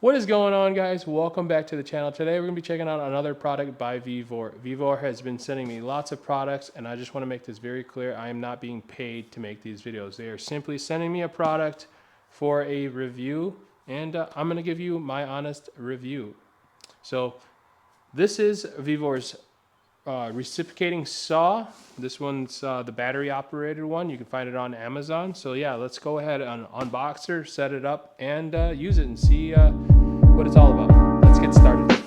What is going on, guys? Welcome back to the channel. Today we're going to be checking out another product by VEVOR. VEVOR has been sending me lots of products, and I just want to make this very clear. I am not being paid to make these videos. They are simply sending me a product for a review, and I'm going to give you my honest review. So this is VEVOR's reciprocating saw. This one's the battery operated one. You can find it on Amazon. So yeah, let's go ahead and unbox her, set it up, and use it and see what it's all about. Let's get started.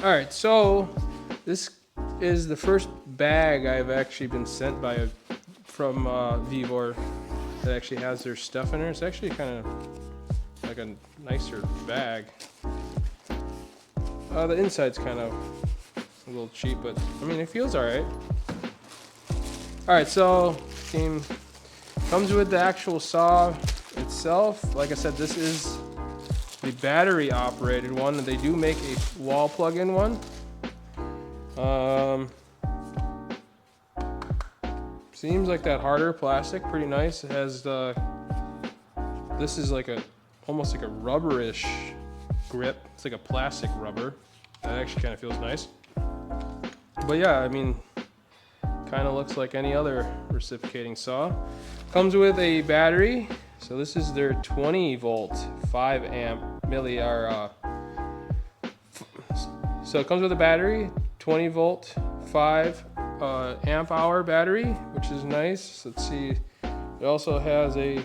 All right, so this is the first bag I've actually been sent from VEVOR that actually has their stuff in there. It's actually kind of like a nicer bag. The inside's kind of a little cheap, but I mean, it feels all right. All right, so comes with the actual saw itself. Like I said, this is the battery operated one, and they do make a wall plug-in one. Seems like that harder plastic, pretty nice. It has this is like almost like a rubberish grip. It's like a plastic rubber. That actually kind of feels nice. But yeah, I mean, kind of looks like any other reciprocating saw. Comes with a battery. So this is their 20 volt, 5 amp milliamp. So it comes with a battery, 20 volt, 5 amp hour battery, which is nice. Let's see, it also has a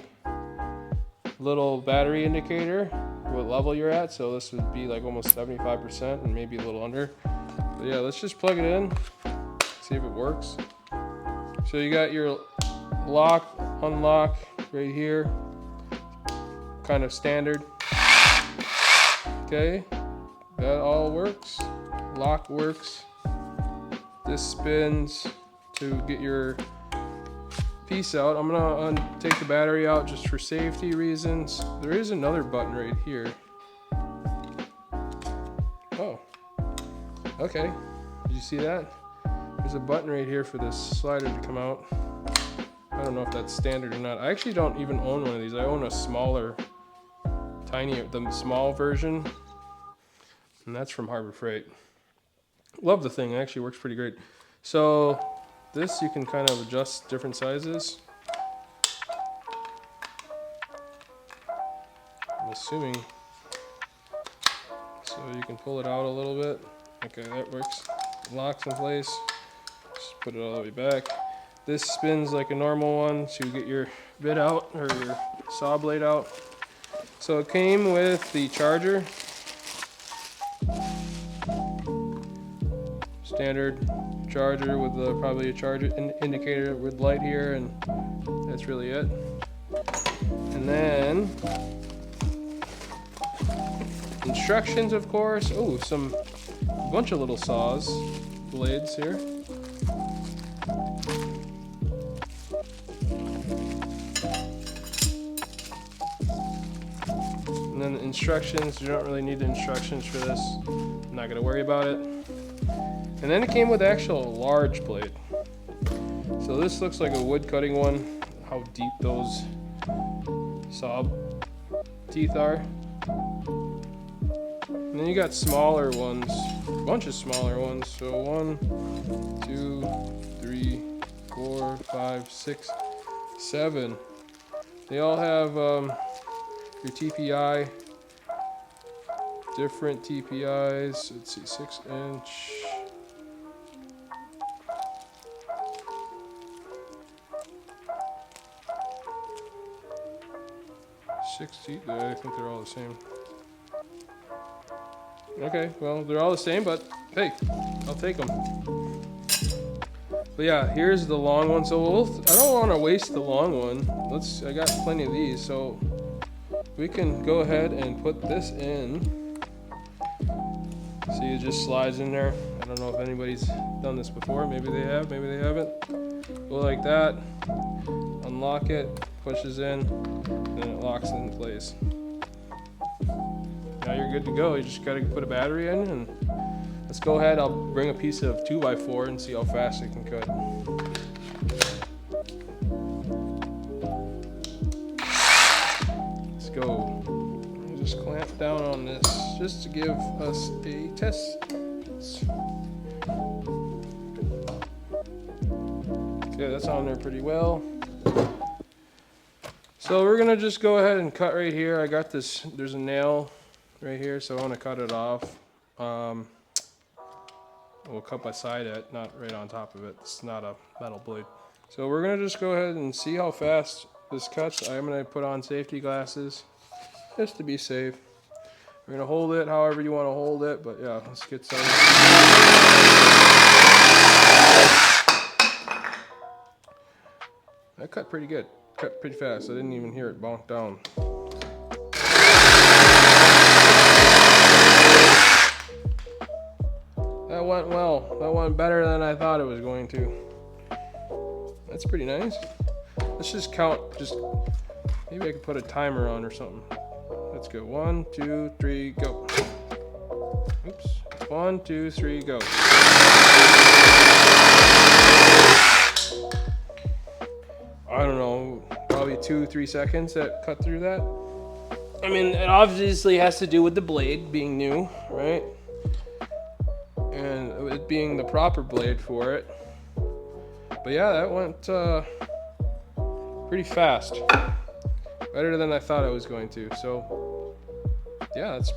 little battery indicator, what level you're at. So this would be like almost 75% and maybe a little under. But yeah, let's just plug it in, see if it works. So you got your lock, unlock right here, kind of standard. Okay, that all works. Lock works. This spins to get your piece out. I'm gonna take the battery out just for safety reasons. There is another button right here. Oh, okay. Did you see that? There's a button right here for this slider to come out. I don't know if that's standard or not. I actually don't even own one of these. I own a smaller, the small version, and that's from Harbor Freight. Love the thing, it actually works pretty great. So this you can kind of adjust different sizes. I'm assuming. So you can pull it out a little bit. Okay, that works. Locks in place. Just put it all the way back. This spins like a normal one, so you get your bit out, or your saw blade out. So it came with the charger. Standard charger with probably a charger indicator with light here, and that's really it. And then instructions, of course. Oh, a bunch of little saws, blades here. And then the instructions. You don't really need the instructions for this. I'm not gonna worry about it. And then it came with actual large blade. So this looks like a wood cutting one. How deep those saw teeth are. And then you got smaller ones, a bunch of smaller ones. So 1, 2, 3, 4, 5, 6, 7. They all have your TPI, different TPIs. Let's see, 6-inch. 60, I think they're all the same. Okay, well, they're all the same, but hey, I'll take them. But yeah, here's the long one. So I don't want to waste the long one. I got plenty of these, so we can go ahead and put this in. See, it just slides in there. I don't know if anybody's done this before. Maybe they have, maybe they haven't. Go like that, unlock it, pushes in, and it locks in place. Now you're good to go. You just gotta put a battery in and Let's go ahead. I'll bring a piece of 2x4 and see how fast it can cut. Let's go. I'll just clamp down on this just to give us a test. Okay, that's on there pretty well. So we're gonna just go ahead and cut right here. I got this, there's a nail right here, so I wanna cut it off. We'll cut beside it, not right on top of it. It's not a metal blade. So we're gonna just go ahead and see how fast this cuts. I'm gonna put on safety glasses just to be safe. We're gonna hold it however you wanna hold it, but yeah, let's get started. That cut pretty good, cut pretty fast. I didn't even hear it bonk down. That went well. That went better than I thought it was going to. That's pretty nice. Let's just count, maybe I could put a timer on or something. Let's go. 1, 2, 3, go. Oops. 1, 2, 3, go. I don't know, probably 2-3 seconds that cut through that. I mean, it obviously has to do with the blade being new, right? And it being the proper blade for it. But yeah, that went pretty fast. Better than I thought I was going to. So yeah, that's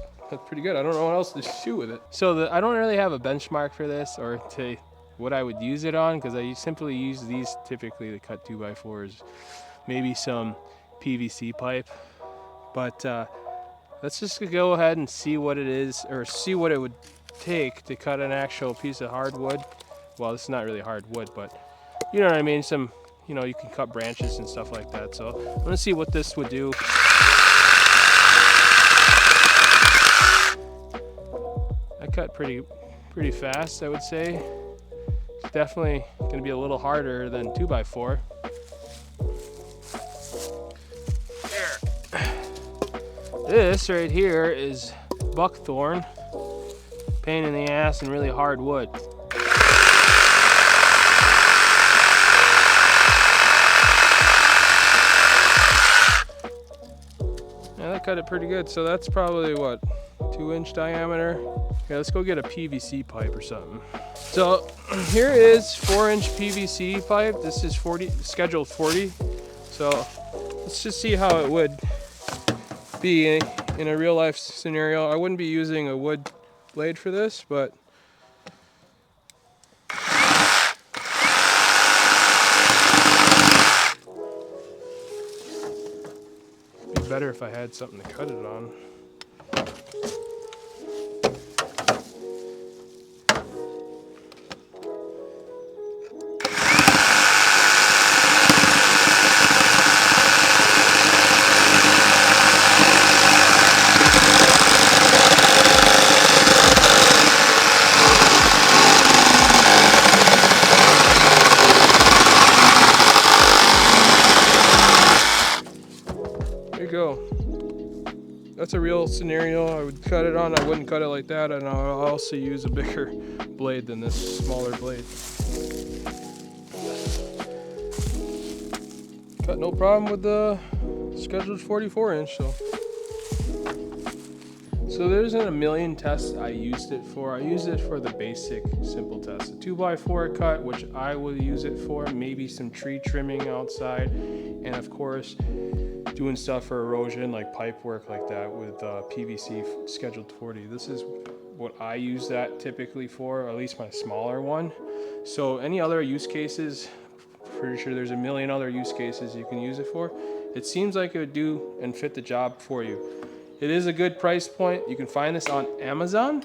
pretty good. I don't know what else to do with it. So I don't really have a benchmark for this or to what I would use it on, because I simply use these typically to cut 2x4s, maybe some PVC pipe. But let's just go ahead and see what it is, or see what it would take to cut an actual piece of hardwood. Well, this is not really hardwood, but you know what I mean. Some, you know, you can cut branches and stuff like that. So I'm gonna see what this would do. I cut pretty fast, I would say. It's definitely gonna be a little harder than 2x4. This right here is buckthorn, pain in the ass and really hard wood. Yeah, that cut it pretty good. So that's probably what, 2-inch diameter. Okay, let's go get a PVC pipe or something. So here is 4-inch PVC pipe. This is scheduled 40. So let's just see how it would be in a real life scenario. I wouldn't be using a wood blade for this, but it'd be better if I had something to cut it on. Go. That's a real scenario. I would cut it on. I wouldn't cut it like that, and I'll also use a bigger blade than this smaller blade. Cut no problem with the scheduled 44-inch. So there isn't a million tests I used it for. I used it for the basic simple test. A 2x4 cut, which I will use it for, maybe some tree trimming outside, and of course doing stuff for erosion like pipe work like that with PVC scheduled 40. This is what I use that typically for, or at least my smaller one. So any other use cases, pretty sure there's a million other use cases you can use it for. It seems like it would do and fit the job for you. It is a good price point. You can find this on Amazon.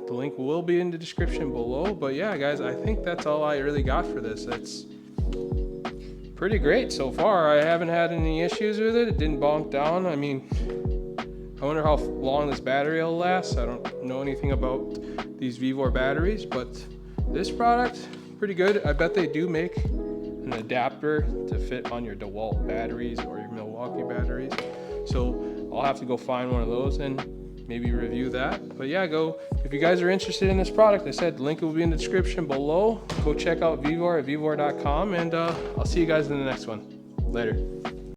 The link will be in the description below. But yeah, guys, I think that's all I really got for this. It's pretty great so far. I haven't had any issues with it. It didn't bonk down. I mean, I wonder how long this battery will last. I don't know anything about these VEVOR batteries, but this product, pretty good. I bet they do make an adapter to fit on your DEWALT batteries or your Milwaukee batteries. So I'll have to go find one of those and maybe review that. But yeah, if you guys are interested in this product, I said link will be in the description below. Go check out VEVOR at vevor.com, and I'll see you guys in the next one. Later.